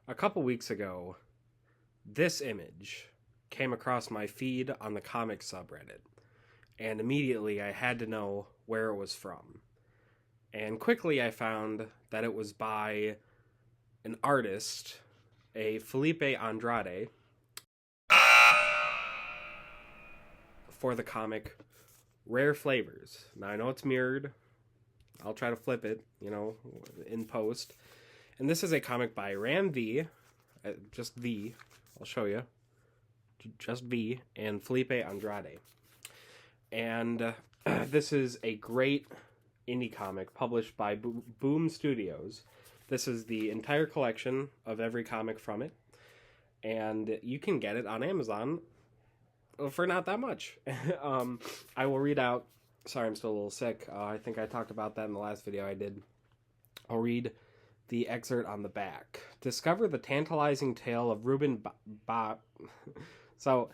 A couple weeks ago, this image came across my feed on the comic subreddit, and immediately I had to know where it was from. And quickly I found that it was by an artist, a Felipe Andrade, for the comic Rare Flavors. Now I know it's mirrored. I'll try to flip it, in post. And this is a comic by Ram V, just V, I'll show you, just V, and Felipe Andrade. And this is a great indie comic published by Boom Studios. This is the entire collection of every comic from it, and you can get it on Amazon for not that much. I will read out. Sorry, I'm still a little sick. I think I talked about that in the last video I did. I'll read the excerpt on the back. Discover the tantalizing tale of Reuben So,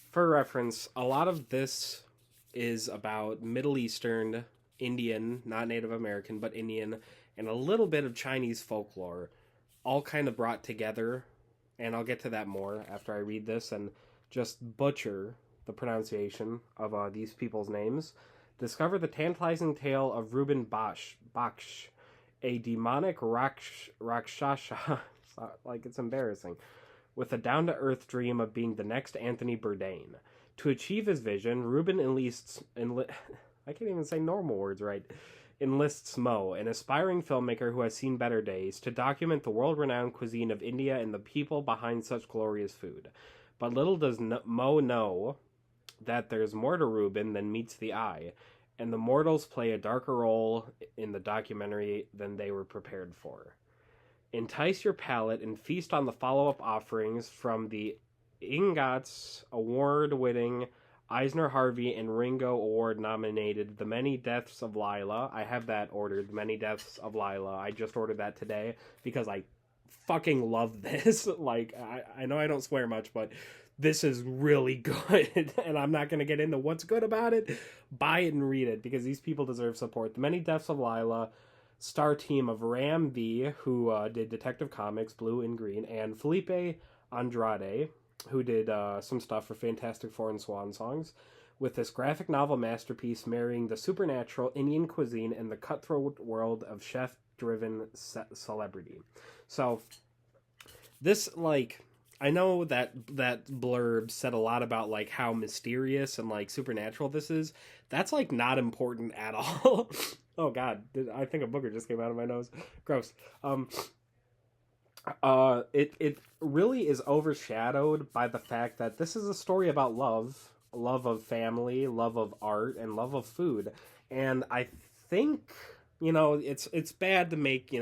for reference, a lot of this is about Middle Eastern, Indian, not Native American, but Indian, and a little bit of Chinese folklore, all kind of brought together, and I'll get to that more after I read this and just butcher the pronunciation of these people's names. Discover the tantalizing tale of Reuben Baksh, a demonic rakshasha, like it's embarrassing, with a down-to-earth dream of being the next Anthony Bourdain. To achieve his vision, Reuben I can't even say normal words right, enlists Mo, an aspiring filmmaker who has seen better days, to document the world-renowned cuisine of India and the people behind such glorious food. But little does Mo know that there's more to Reuben than meets the eye, and the mortals play a darker role in the documentary than they were prepared for. Entice your palate and feast on the follow-up offerings from the INGOT's award-winning Eisner Harvey and Ringo Award-nominated The Many Deaths of Lila. I have that ordered, The Many Deaths of Lila. I just ordered that today because I fucking love this. Like, I know I don't swear much, but this is really good, and I'm not going to get into what's good about it. Buy it and read it, because these people deserve support. The Many Deaths of Lila, star team of Ram V, who did Detective Comics, Blue and Green, and Felipe Andrade, who did some stuff for Fantastic Four and Swan Songs, with this graphic novel masterpiece marrying the supernatural Indian cuisine and the cutthroat world of chef-driven celebrity. So, this, I know that blurb said a lot about, how mysterious and, supernatural this is. That's, not important at all. Oh, God. I think a booger just came out of my nose. Gross. It really is overshadowed by the fact that this is a story about love of family, love of art, and love of food. And I think, it's bad to make,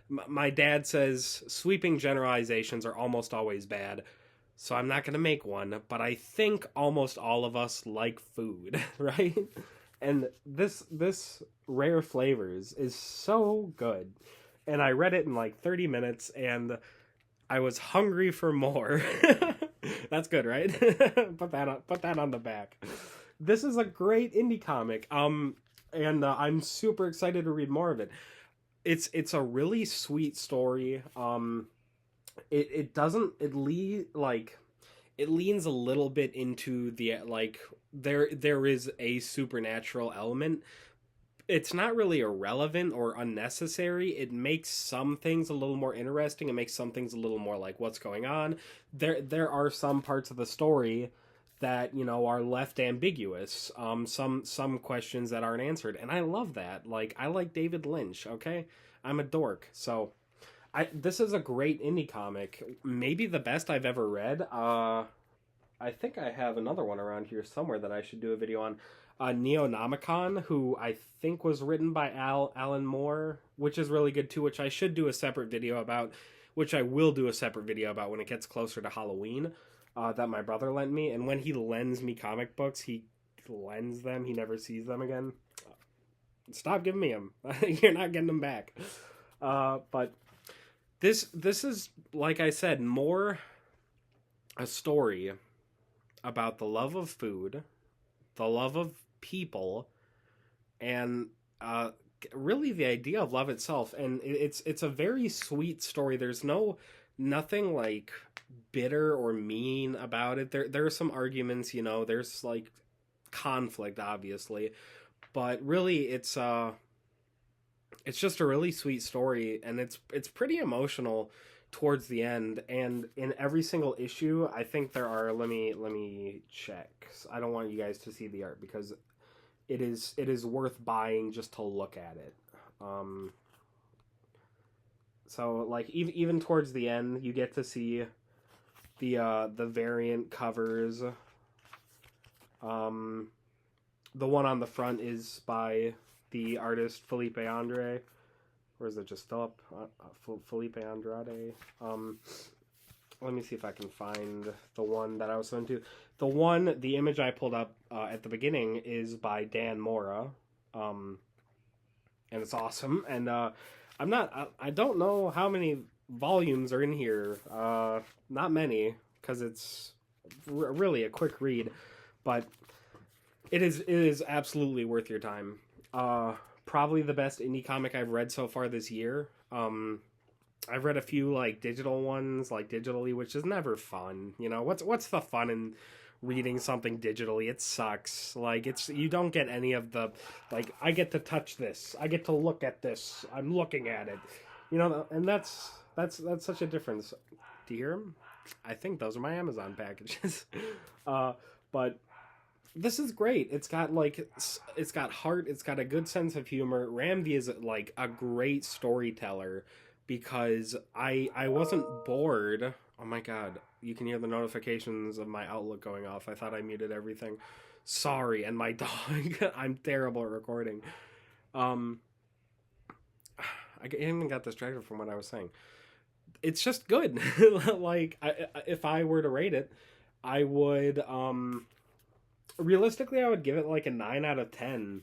my dad says sweeping generalizations are almost always bad, so I'm not going to make one, but I think almost all of us like food, right? And this Rare Flavors is so good. And I read it in 30 minutes, and I was hungry for more. That's good, right? Put that on the back. This is a great indie comic, and I'm super excited to read more of it. It's a really sweet story. It leans a little bit into the there is a supernatural element. It's not really irrelevant or unnecessary. It makes some things a little more interesting. It makes some things a little more what's going on. There are some parts of the story that, are left ambiguous. Some questions that aren't answered. And I love that. I like David Lynch, okay? I'm a dork. So, this is a great indie comic. Maybe the best I've ever read. I think I have another one around here somewhere that I should do a video on. Neonomicon, who I think was written by Alan Moore, which is really good too, which I should do a separate video about, which I will do a separate video about when it gets closer to Halloween, that my brother lent me. And when he lends me comic books, he lends them. He never sees them again. Stop giving me them. You're not getting them back. But this is, like I said, more a story about the love of food, the love of people, and really the idea of love itself. And it's a very sweet story. There's no nothing like bitter or mean about it. There are some arguments, there's like conflict obviously, but really it's just a really sweet story, and it's pretty emotional towards the end. And in every single issue, I think there are, let me check. I don't want you guys to see the art because it is worth buying just to look at it. So like even towards the end, you get to see the variant covers. The one on the front is by the artist Felipe Andre, or is it just Felipe Andrade? Let me see if I can find the one that I was into. The image I pulled up at the beginning is by Dan Mora, and it's awesome. And I don't know how many volumes are in here. Not many, because it's really a quick read, but it is absolutely worth your time. Probably the best indie comic I've read so far this year. I've read a few like digital ones, like digitally, which is never fun. What's the fun in reading something digitally? It sucks. Like you don't get any of the, like, I get to touch this, I get to look at this, I'm looking at it. And that's such a difference. Do you hear them? I think those are my Amazon packages. But this is great. It's got heart. It's got a good sense of humor. Ramvi is like a great storyteller because I wasn't bored. Oh my god, you can hear the notifications of my Outlook going off. I thought I muted everything. Sorry, and my dog. I'm terrible at recording. I even got distracted from what I was saying. It's just good. Like if I were to rate it, I would realistically, I would give it like a 9 out of 10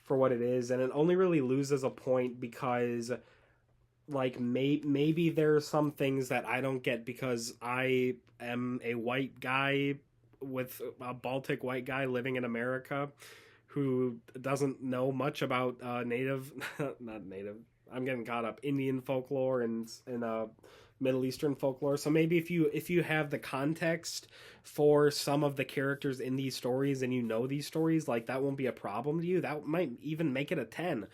for what it is, and it only really loses a point because, like, maybe there are some things that I don't get because I am a white guy with a Baltic white guy living in America who doesn't know much about native, not native, I'm getting caught up, Indian folklore and Middle Eastern folklore. So maybe if you have the context for some of the characters in these stories and these stories, like, that won't be a problem to you. That might even make it a 10.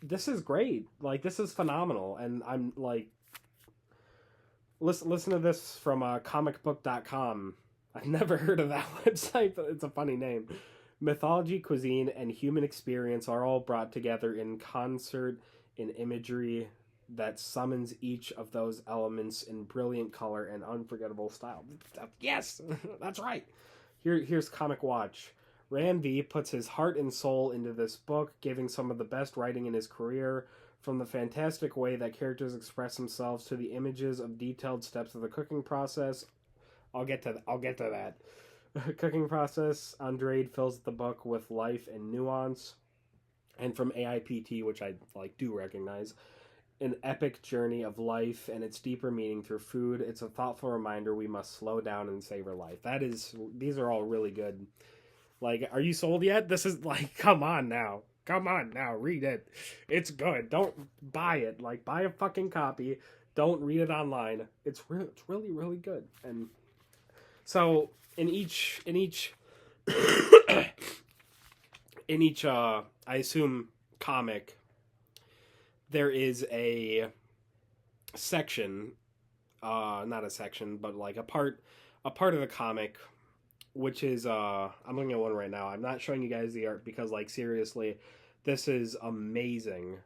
This is great. Like, this is phenomenal. And I'm like, listen to this from comicbook.com. I've never heard of that website, but it's a funny name. Mythology, cuisine, and human experience are all brought together in concert in imagery that summons each of those elements in brilliant color and unforgettable style. Yes, that's right. Here's Comic Watch. Ram V puts his heart and soul into this book, giving some of the best writing in his career, from the fantastic way that characters express themselves to the images of detailed steps of the cooking process. I'll get to that. Cooking process. Andrade fills the book with life and nuance. And from AIPT, which I do recognize, an epic journey of life and its deeper meaning through food. It's a thoughtful reminder we must slow down and savor life. These are all really good. Like, are you sold yet? This is like, come on now, read it. It's good. Don't buy it. Like, buy a fucking copy. Don't read it online. It's really, really good. And so in each I assume comic, there is a section, not a section, but like a part of the comic, which is I'm looking at one right now. I'm not showing you guys the art because, like, seriously, this is amazing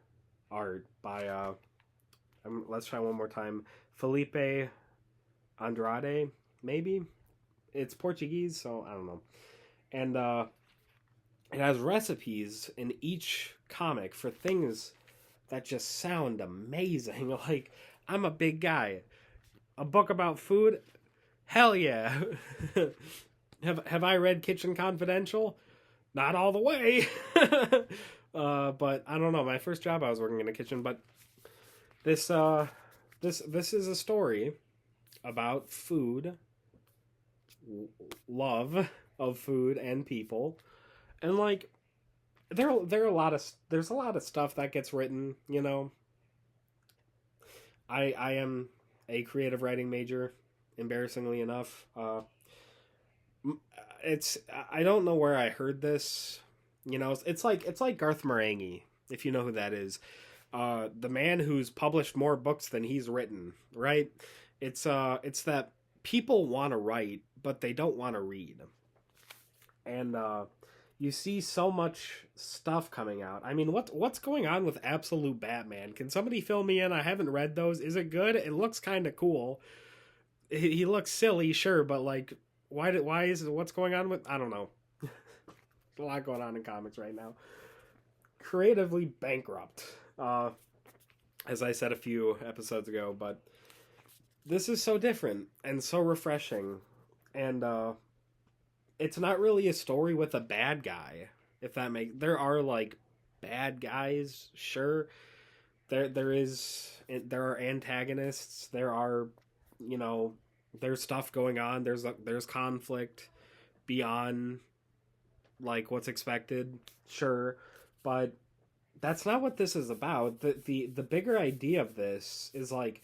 art by let's try one more time. Felipe Andrade, maybe. It's Portuguese, so I don't know. And it has recipes in each comic for things that just sound amazing. Like, I'm a big guy. A book about food? Hell yeah. Have I read Kitchen Confidential? Not all the way. But I don't know. My first job, I was working in a kitchen. But this is a story about food, love of food and people, and like there's a lot of stuff that gets written. I am a creative writing major, embarrassingly enough. It's I don't know where I heard this. You know, it's like Garth Marenghi, if you know who that is. The man who's published more books than he's written, right? It's that people want to write, but they don't want to read. And you see so much stuff coming out. I mean, what's going on with Absolute Batman? Can somebody fill me in? I haven't read those. Is it good? It looks kind of cool. He looks silly, sure, but like, why is what's going on with? I don't know. A lot going on in comics right now. Creatively bankrupt, as I said a few episodes ago, but this is so different and so refreshing, and it's not really a story with a bad guy. If that makes there are like bad guys, sure. There are antagonists. There are, you know, there's stuff going on. There's conflict beyond like what's expected, sure, but that's not what this is about. The bigger idea of this is like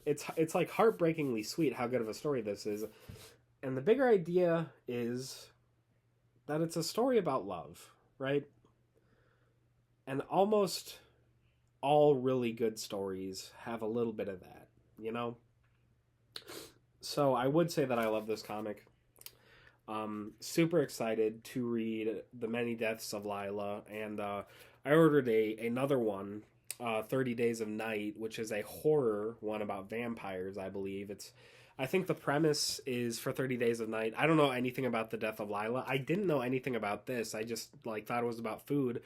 it's like heartbreakingly sweet how good of a story this is. And the bigger idea is that it's a story about love, right? And almost all really good stories have a little bit of that, you know? So I would say that I love this comic. Super excited to read The Many Deaths of Lila, and I ordered another one, 30 Days of Night, which is a horror one about vampires, I believe. I think the premise is for 30 Days of Night. I don't know anything about the death of Lila. I didn't know anything about this. I just like thought it was about food,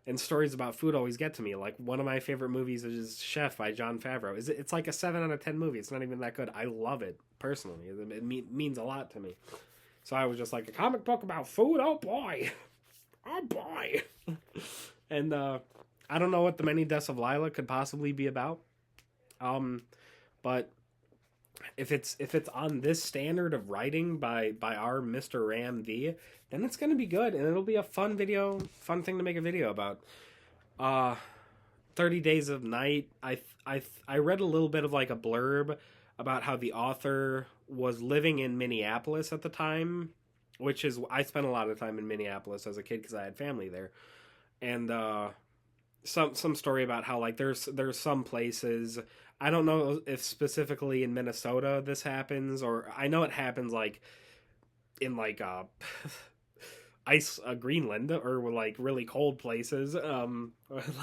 and stories about food always get to me. Like one of my favorite movies is Chef by Jon Favreau. It's like a 7 out of 10 movie. It's not even that good. I love it personally. It means a lot to me. So I was just like, a comic book about food? Oh boy. Oh boy. And I don't know what The Many Deaths of Lila could possibly be about. But if it's on this standard of writing by our Mr. Ram V, then it's gonna be good, and it'll be a fun thing to make a video about. 30 Days of Night, I read a little bit of like a blurb about how the author was living in Minneapolis at the time, which is I spent a lot of time in Minneapolis as a kid because I had family there, and some story about how like there's some places, I don't know if specifically in Minnesota this happens, or I know it happens like in like Greenland or like really cold places,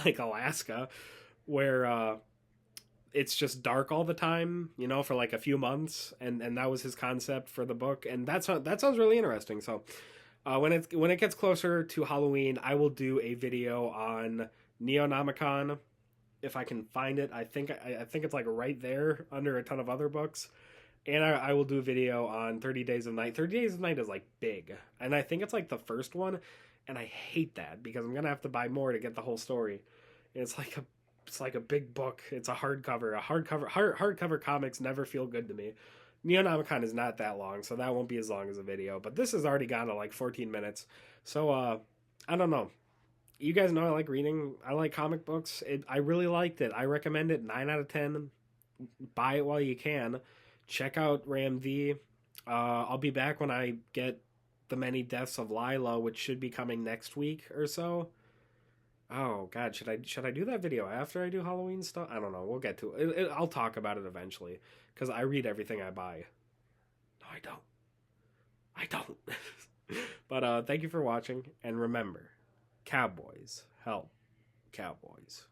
like Alaska, where it's just dark all the time, you know, for like a few months, and that was his concept for the book, and that sounds really interesting. So when it gets closer to Halloween, I will do a video on Neonomicon if I can find it. I think it's like right there under a ton of other books, and I will do a video on 30 Days of Night. 30 Days of Night is like big, and I think it's like the first one, and I hate that because I'm gonna have to buy more to get the whole story. And it's like a big book. It's a hardcover. Hardcover comics never feel good to me. Neonomicon is not that long, so that won't be as long as a video. But this has already gone to like 14 minutes. So I don't know. You guys know I like reading. I like comic books. I really liked it. I recommend it. 9 out of 10. Buy it while you can. Check out Ram V. I'll be back when I get The Many Deaths of Lila, which should be coming next week or so. Oh God, should I do that video after I do Halloween stuff? I don't know. We'll get to it. I'll talk about it eventually because I read everything I buy. No, I don't. I don't. But thank you for watching, and remember, cowboys help cowboys.